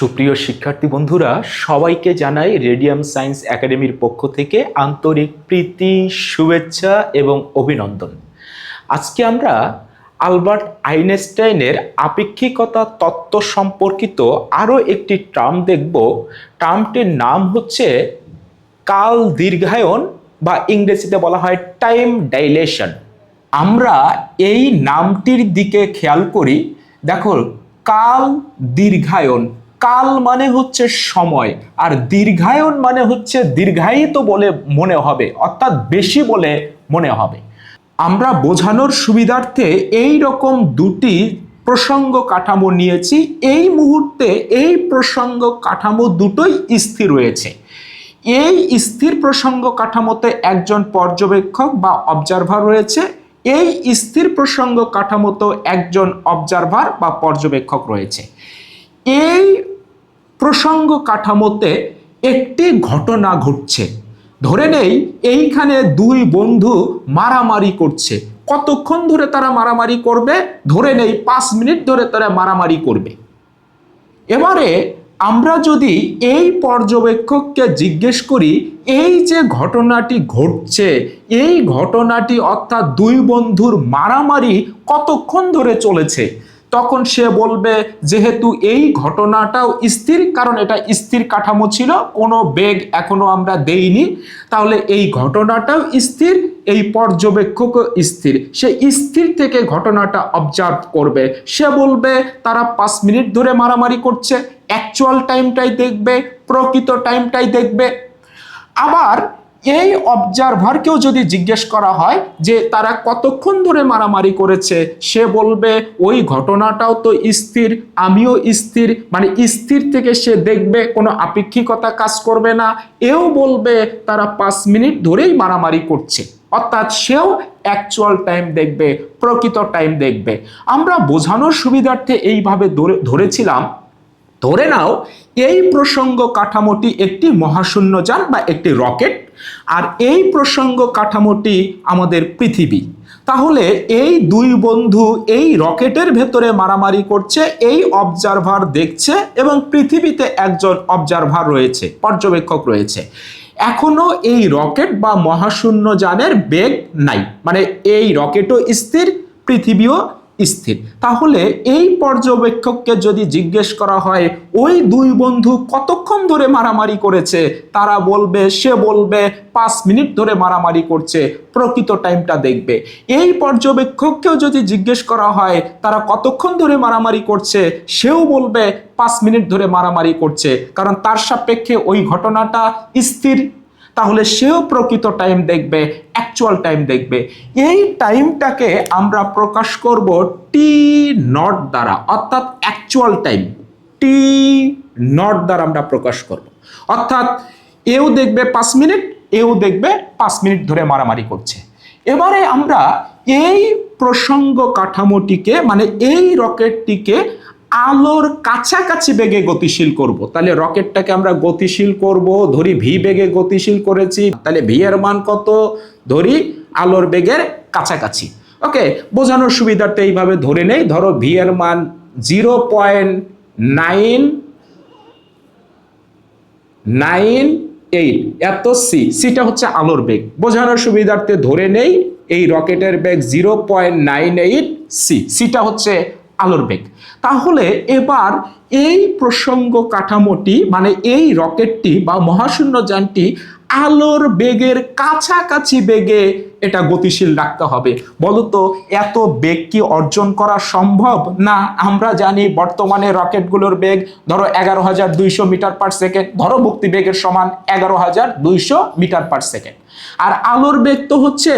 সুপ্রিয় শিক্ষার্থী বন্ধুরা, সবাইকে জানাই রেডিয়াম সায়েন্স একাডেমির পক্ষ থেকে আন্তরিক প্রীতি, শুভেচ্ছা এবং অভিনন্দন। আজকে আমরা আলবার্ট আইনস্টাইনের আপেক্ষিকতা তত্ত্ব সম্পর্কিত আরও একটি টার্ম দেখব। টার্মটির নাম হচ্ছে কাল দীর্ঘায়ন বা ইংরেজিতে বলা হয় টাইম ডাইলেশন। আমরা এই নামটির দিকে খেয়াল করি। দেখো, কাল দীর্ঘায়ন, কাল মানে হচ্ছে সময়, আর দীর্ঘায়ন মানে হচ্ছে দীর্ঘায়িত বলে মনে হবে, অর্থাৎ বেশি বলে মনে হবে। আমরা বোঝানোর সুবিধার্থে এই রকম দুটি প্রসঙ্গ কাঠামো নিয়েছি। এই মুহূর্তে এই প্রসঙ্গ কাঠামো দুটোই স্থির রয়েছে। এই স্থির প্রসঙ্গ কাঠামোতে একজন পর্যবেক্ষক বা অবজারভার রয়েছে, এই স্থির প্রসঙ্গ কাঠামোতে একজন অবজারভার বা পর্যবেক্ষক রয়েছে। এই প্রসঙ্গ কাঠামোতে একটি ঘটনা ঘটছে। ধরে নেই এইখানে দুই বন্ধু মারামারি করছে। কতক্ষণ ধরে তারা মারামারি করবে? ধরে নেই 5 মিনিট ধরে তারা মারামারি করবে। এবারে আমরা যদি এই পর্যবেক্ষককে জিজ্ঞেস করি, এই যে ঘটনাটি ঘটছে, এই ঘটনাটি অর্থাৎ দুই বন্ধুর মারামারি কতক্ষণ ধরে চলেছে, তখন সে বলবে যেহেতু এই ঘটনাটাও স্থির, কারণ এটা স্থির কাঠামো ছিল, কোনো বেগ এখনো আমরা দেইনি, তাহলে এই ঘটনাটাও স্থির, এই পর্যবেক্ষকও স্থির। সে স্থির থেকে ঘটনাটা অবজার্ভ করবে। সে বলবে তারা 5 মিনিট ধরে মারামারি করছে, অ্যাকচুয়াল টাইমটাই দেখবে, প্রকৃত টাইমটাই দেখবে। আবার এই অবজারভারকেও যদি জিজ্ঞেস করা হয় যে তারা কতক্ষণ ধরে মারামারি করেছে, সে বলবে ওই ঘটনাটাও তো স্থির, আমিও স্থির, মানে স্থির থেকে সে দেখবে, কোনো আপেক্ষিকতা কাজ করবে না। এও বলবে তারা 5 মিনিট ধরেই মারামারি করছে, অর্থাৎ সেও অ্যাকচুয়াল টাইম দেখবে, প্রকৃত টাইম দেখবে। আমরা বোঝানোর সুবিধার্থে এইভাবে ধরেছিলাম। ধরে নাও এই প্রসঙ্গ কাঠামোটি একটি মহাশূন্যযান বা একটি রকেট, আর এই প্রসঙ্গ কাঠামোটি আমাদের পৃথিবী। তাহলে এই দুই বন্ধু এই রকেটের ভেতরে মারামারি করছে, এই অবজারভার দেখছে, এবং পৃথিবীতে একজন অবজারভার রয়েছে, পর্যবেক্ষক রয়েছে। এখনো এই রকেট বা মহাশূন্যযানের বেগ নাই, মানে এই রকেটও স্থির, পৃথিবীও স্থির। তাহলে এই পর্যবেক্ষককে যদি জিজ্ঞেস করা হয় ওই দুই বন্ধু কতক্ষণ ধরে মারামারি করেছে, তারা বলবে, সে বলবে 5 মিনিট ধরে মারামারি করছে, প্রকৃত টাইমটা দেখবে। এই পর্যবেক্ষককেও যদি জিজ্ঞেস করা হয় তারা কতক্ষণ ধরে মারামারি করছে, সেও বলবে 5 মিনিট ধরে মারামারি করছে, কারণ তার সাপেক্ষে ওই ঘটনাটা স্থির। তাহলে সেও প্রকৃত টাইম দেখবে, অ্যাকচুয়াল টাইম দেখবে। এই টাইমটাকে আমরা প্রকাশ করব টি নট দ্বারা, অর্থাৎ অ্যাকচুয়াল টাইম টি নট দ্বারা আমরা প্রকাশ করব। অর্থাৎ এও দেখবে 5 মিনিট, এও দেখবে 5 মিনিট ধরে মারামারি করছে। এবারে আমরা এই প্রসঙ্গ কাঠামোটিকে, মানে এই রকেটটিকে আলোর কাছাকাছি বেগে গতিশীল করব। তাহলে রকেটটাকে আমরা গতিশীল করব, ধরি ভি বেগে গতিশীল করেছি, তাহলে ভি এর মান কত? ধরি আলোর বেগের কাছাকাছি। ওকে, বোঝানোর সুবিধার্থে এইভাবে ধরে নেই। ধরো ভি এর মান 0.998, এত সিটা হচ্ছে আলোর বেগ। বোঝানোর সুবিধার্থে ধরে নেই এই রকেটের বেগ 0.98 সিটা হচ্ছে আলোর বেগ। তাহলে এবার এই প্রসঙ্গ কাঠামোটি, মানে এই রকেটটি বা মহাশূন্যযানটি আলোর বেগের কাছাকাছি বেগে এটা গতিশীল রাখতে হবে। বলতো এত বেগ কি অর্জন করা সম্ভব? না। আমরা জানি বর্তমানে রকেটগুলোর বেগ ধরো 11,200 মিটার পার সেকেন্ড, ধরো মুক্তি বেগের সমান 11,200 মিটার পার সেকেন্ড। আর আলোর বেগ তো হচ্ছে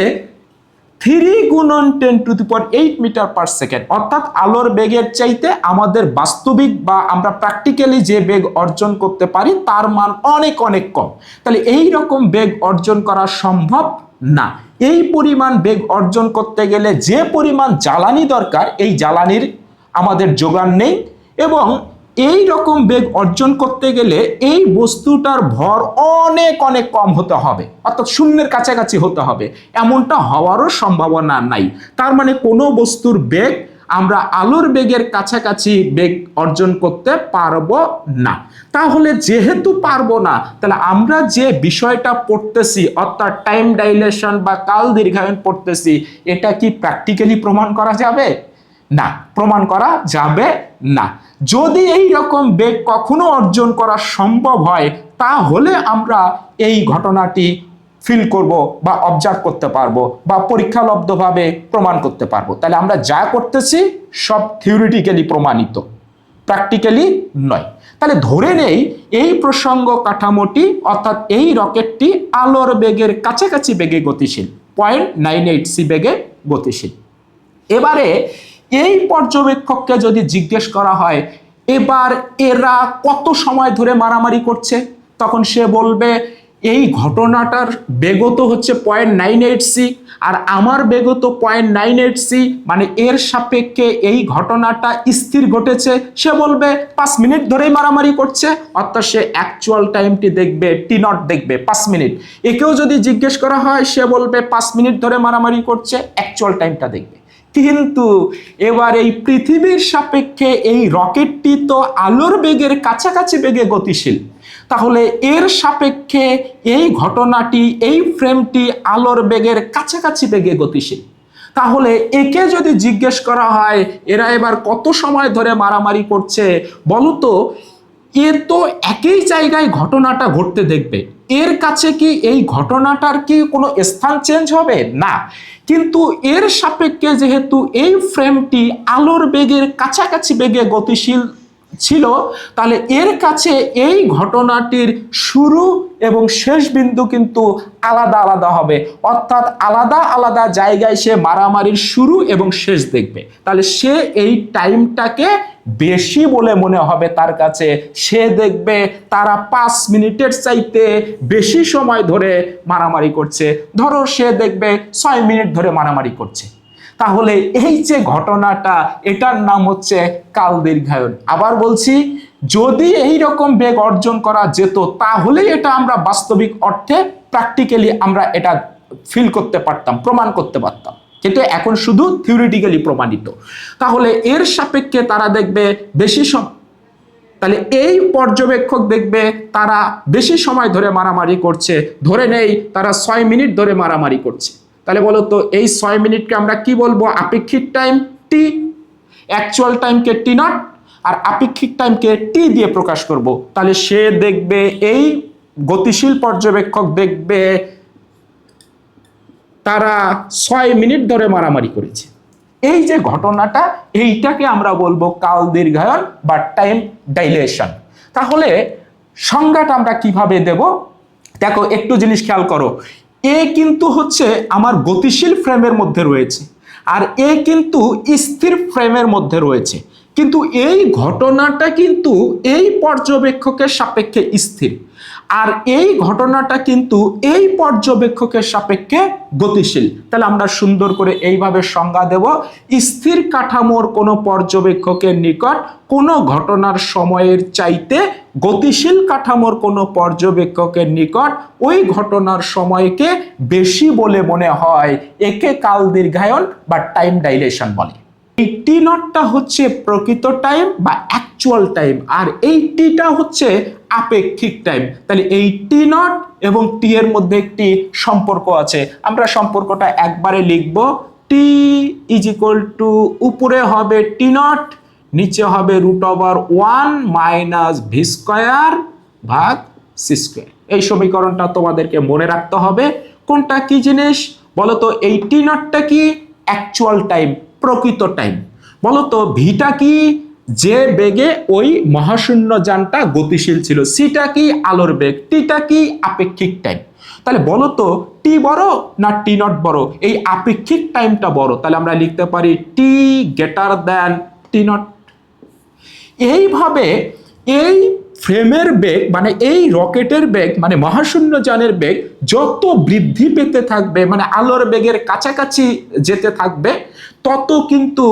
3 × 10⁸ মিটার পার সেকেন্ড, অর্থাৎ আলোর বেগের চাইতে আমাদের বাস্তবিক বা আমরা প্র্যাকটিক্যালি যে বেগ অর্জন করতে পারি তার মান অনেক অনেক কম। তাহলে এই রকম বেগ অর্জন করা সম্ভব না। এই পরিমাণ বেগ অর্জন করতে গেলে যে পরিমাণ জ্বালানি দরকার, এই জ্বালানির আমাদের যোগান নেই, এবং এই রকম বেগ অর্জন করতে গেলে এই বস্তুটার ভর অনেক অনেক কম হতে হবে, অর্থাৎ শূন্যের কাছাকাছি হতে হবে। এমনটা হওয়ারও সম্ভাবনা নাই। তার মানে কোনো বস্তুর বেগ আমরা আলোর বেগের কাছাকাছি বেগ অর্জন করতে পারবো না। তাহলে যেহেতু পারবো না, তাহলে আমরা যে বিষয়টা পড়তেছি অর্থাৎ টাইম ডাইলেশন বা কাল দীর্ঘায়ন পড়তেছি, এটা কি প্র্যাকটিক্যালি প্রমাণ করা যাবে? না, প্রমাণ করা যাবে না। যদি এই রকম বেগ কখনো অর্জন করা সম্ভব হয়, তাহলে আমরা এই ঘটনাটি ফিল করব বা অবজার্ভ করতে পারবো বা পরীক্ষালব্ধভাবে প্রমাণ করতে পারবো। তাহলে আমরা যা করতেছি সব থিওরিটিক্যালি প্রমাণিত, প্র্যাকটিক্যালি নয়। তাহলে ধরে নেই এই প্রসঙ্গ কাঠামোটি অর্থাৎ এই রকেটটি আলোর বেগের কাছাকাছি বেগে গতিশীল, 0.98c বেগে গতিশীল। এবারে এই পর্যবেক্ষককে যদি জিজ্ঞেস করা হয় এবার এরা কত সময় ধরে মারামারি করছে, তখন সে বলবে এই ঘটনাটার বেগত হচ্ছে 0.98c আর আমার বেগত 0.98c, মানে এর সাপেক্ষে এই ঘটনাটা স্থির ঘটেছে। সে বলবে 5 মিনিট ধরেই মারামারি করছে, অর্থাৎ সে অ্যাকচুয়াল টাইমটি দেখবে, টি নট দেখবে 5 মিনিট। একেও যদি জিজ্ঞেস করা হয় সে বলবে 5 মিনিট ধরে মারামারি করছে, অ্যাকচুয়াল টাইমটা দেখবে। কিন্তু এবার এই পৃথিবীর সাপেক্ষে এই রকেটটি তো আলোর বেগের কাছাকাছি বেগে গতিশীল, তাহলে এর সাপেক্ষে এই ঘটনাটি, এই ফ্রেমটি আলোর বেগের কাছাকাছি বেগে গতিশীল। তাহলে একে যদি জিজ্ঞেস করা হয় এরা এবার কত সময় ধরে মারামারি করছে, বলতো এ তো একই জায়গায় ঘটনাটা ঘটতে দেখবে, এর কাছে কি এই ঘটনাটার কি কোনো স্থান চেঞ্জ হবে? না। কিন্তু এর সাপেক্ষে যেহেতু এই ফ্রেমটি আলোর বেগের কাছাকাছি বেগে গতিশীল ছিল, তাহলে এর কাছে এই ঘটনাটির শুরু এবং শেষ বিন্দু কিন্তু আলাদা আলাদা হবে, অর্থাৎ আলাদা আলাদা জায়গায় সে মারামারির শুরু এবং শেষ দেখবে। তাহলে সে এই টাইমটাকে বেশি বলে মনে হবে তার কাছে, সে দেখবে তারা 5 মিনিটের চাইতে বেশি সময় ধরে মারামারি করছে, ধরো সে দেখবে 6 মিনিট ধরে মারামারি করছে। তাহলে এই যে ঘটনাটা, এটার নাম হচ্ছে কাল দীর্ঘায়ন। আবার বলছি, যদি এই রকম বেগ অর্জন করা যেত তাহলে এটা আমরা বাস্তবিক অর্থে প্র্যাকটিক্যালি আমরা এটা ফিল করতে পারতাম, প্রমাণ করতে পারতাম, কিন্তু এখন শুধু থিওরিটিক্যালি প্রমাণিত। তাহলে এর সাপেক্ষে তারা দেখবে বেশি সময়, তাহলে এই পর্যবেক্ষক দেখবে তারা বেশি সময় ধরে মারামারি করছে, ধরে নেই তারা 6 মিনিট ধরে মারামারি করছে। তাহলে বলো তো এই 6 মিনিটকে আমরা কি বলবো? আপেক্ষিক টাইম টি, অ্যাকচুয়াল টাইমকে টি নট আর আপেক্ষিক টাইমকে টি দিয়ে প্রকাশ করব। তাহলে সে দেখবে, এই গতিশীল পর্যবেক্ষক দেখবে তারা 6 মিনিট ধরে মারামারি করেছে। এই যে ঘটনাটা, এইটাকে আমরা বলবো কাল দীর্ঘায়ন বা টাইম ডাইলেশন। তাহলে সংজ্ঞাটা আমরা কিভাবে দেব? দেখো একটু জিনিস খেয়াল করো, এ কিন্তু হচ্ছে আমার গতিশীল ফ্রেমের মধ্যে রয়েছে আর এ কিন্তু স্থির ফ্রেমের মধ্যে রয়েছে, কিন্তু এই ঘটনাটা কিন্তু এই পর্যবেক্ষকের সাপেক্ষে স্থির আর এই ঘটনাটা কিন্তু এই পর্যবেক্ষকের সাপেক্ষে গতিশীল। তাহলে আমরা সুন্দর করে এইভাবে সংজ্ঞা দেব, স্থির কাঠামোর কোনো পর্যবেক্ষকের নিকট কোনো ঘটনার সময়ের চাইতে গতিশীল কাঠামোর কোনো পর্যবেক্ষকের নিকট ওই ঘটনার সময়কে বেশি বলে মনে হয়, একে কাল দীর্ঘায়ন বা টাইম ডাইলেশন বলে। এই টি নটটা হচ্ছে প্রকৃত টাইম বা অ্যাকচুয়াল টাইম আর এই টিটা হচ্ছে আপেক্ষিক টাইম। তাহলে এই টি নট এবং টি এর মধ্যে একটি সম্পর্ক আছে, আমরা সম্পর্কটা একবারে লিখব, টি ইজ ইকুয়াল টু উপরে হবে টি নট, নিচে হবে √1 মাইনাস ভি স্কয়ার ভাগ সি স্কয়ার। এই সমীকরণটা তোমাদেরকে মনে রাখতে হবে। কোনটা কি জিনিস বলতো? এই টি নটটা কি? অ্যাকচুয়াল টাইম, প্রকৃত টাইম। বলতো ভিটা কি? যে বেগে ওই মহাশূন্য যানটা গতিশীল ছিল। সিটা কি? আলোর বেগ। টিটা কি? আপেক্ষিক টাইম। তাহলে বলতো টি বড় না টি নট বড়? এই আপেক্ষিক টাইমটা বড়। তাহলে আমরা লিখতে পারি টি গ্রেটার দ্যান টি নট। এইভাবে এই ফ্রেমের বেগ মানে এই রকেটের বেগ মানে মহাশূন্য যানের বেগ যত বৃদ্ধি পেতে থাকবে, মানে আলোর বেগের কাছাকাছি যেতে থাকবে, তত কিন্তু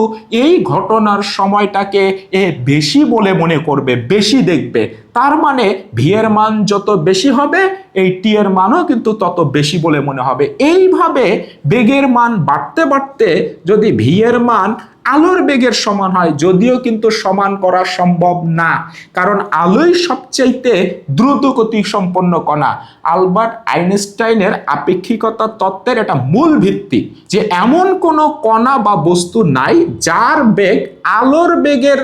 এই ঘটনার সময়টাকে এ বেশি বলে মনে করবে, বেশি দেখবে। তার মানে ভি এর মান যত বেশি হবে এই টি এর মানও কিন্তু তত বেশি বলে মনে হবে। এইভাবে বেগের মান বাড়তে বাড়তে যদি ভি এর মান আলোর বেগের সমান হয়, যদিও কিন্তু সমান করা সম্ভব না, কারণ আলোই সবচাইতে দ্রুত গতি সম্পন্ন কণা। আলবার্ট আইনস্টাইনের আপেক্ষিকতা তত্ত্বের এটা মূল ভিত্তি যে এমন কোনো কণা বা বস্তু নাই যার বেগ আলোর বেগের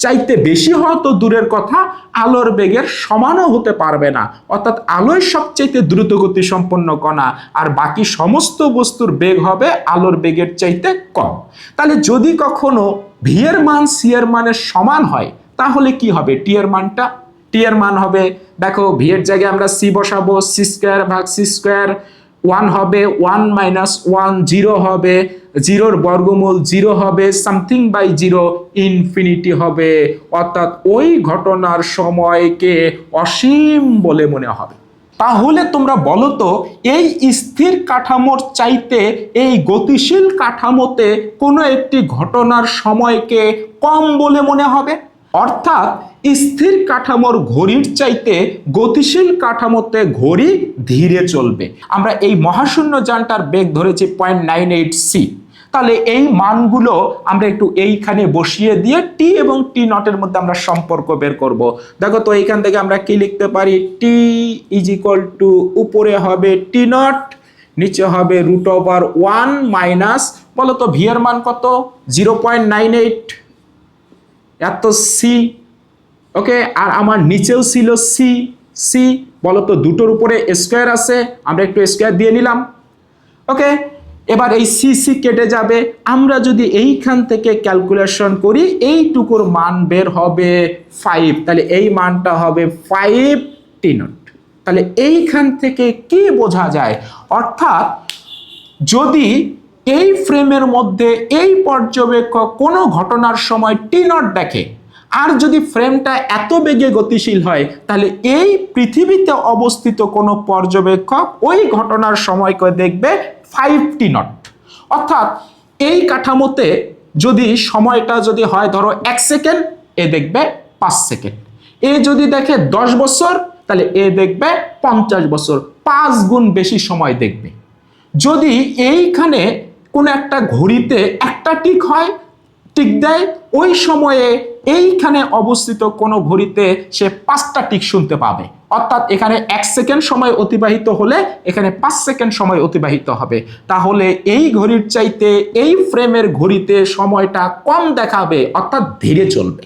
চাইতে বেশি হওয়া তো দূরের কথা, আলোর বেগের সমানও হতে পারবে না। অর্থাৎ আলোই সবচাইতে দ্রুত গতি সম্পন্ন কণা, আর বাকি সমস্ত বস্তুর বেগ হবে আলোর বেগের চাইতে কম। তাহলে যদি কখনো ভি এর মান সি এর মানের সমান হয় তাহলে কি হবে? টি এর মানটা, টি এর মান হবে, দেখো ভি এর জায়গায় আমরা সি বসাবো, সি স্কোয়ার ভাগ সি স্কোয়ার, 1 হবে 1 মাইনাস 1, 0 হবে, 0 বর্গমূল 0 হবে, সামথিং বাই 0 ইনফিনিটি হবে। অর্থাৎ ওই ঘটনার সময়কে অসীম বলে মনে হবে। তাহলে তোমরা বলো তো, এই স্থির কাঠামোর চাইতে এই গতিশীল কাঠামোতে কোনো একটি ঘটনার সময়কে কম বলে মনে হবে? অর্থাৎ স্থির কাঠামোর ঘড়ির চাইতে গতিশীল কাঠামোতে ঘড়ি ধীরে চলবে। আমরা এই মহাশূন্য যানটার বেগ ধরেছি 0.98 সি। তাহলে এই মানগুলো আমরা একটু এইখানে বসিয়ে দিয়ে টি এবং টি নটের মধ্যে আমরা সম্পর্ক বের করব। দেখো তো এইখান থেকে আমরা কি লিখতে পারি? টি ইজ ইকুয়াল টু উপরে হবে টি নট, নিচে হবে √1 মাইনাস, বলো তো ভি এর মান কত? 0.98 এত সি। ওকে, আর আমার নিচেও ছিল সি। সি বলো তো দুটোর উপরে স্কোয়ার আছে, আমরা একটু স্কোয়ার দিয়ে নিলাম। ওকে, এবার এই সি সি কেটে যাবে। আমরা যদি এইখান থেকে ক্যালকুলেশন করি এইটুকুর মান বের হবে 5, তাহলে এই মানটা হবে 5 টি নট। তাহলে এইখান থেকে কি বোঝা যায়? অর্থাৎ যদি এই ফ্রেমের মধ্যে এই পর্যবেক্ষক কোনো ঘটনার সময় টি নট দেখে, আর যদি ফ্রেমটা এত বেগে গতিশীল হয়, তাহলে এই পৃথিবীতে অবস্থিত কোনো পর্যবেক্ষক ওই ঘটনার সময়কে দেখবে 5 টি নট। অর্থাৎ এই কাঠামোতে যদি সময়টা যদি হয় ধরো 1 সেকেন্ড, এ দেখবে 5 সেকেন্ড। এ যদি দেখে 10 বছর, তাহলে এ দেখবে 50 বছর, 5 গুণ বেশি সময় দেখবে। যদি এইখানে কোন একটা ঘড়িতে একটা টিক হয়, টিক দেয়, ওই সময়ে এইখানে অবস্থিত কোনো ঘড়িতে সে 5টা টিক শুনতে পাবে। অর্থাৎ এখানে 1 সেকেন্ড সময় অতিবাহিত হলে এখানে 5 সেকেন্ড সময় অতিবাহিত হবে। তাহলে এই ঘড়ির চাইতে এই ফ্রেমের ঘড়িতে সময়টা কম দেখাবে, অর্থাৎ ধীরে চলবে।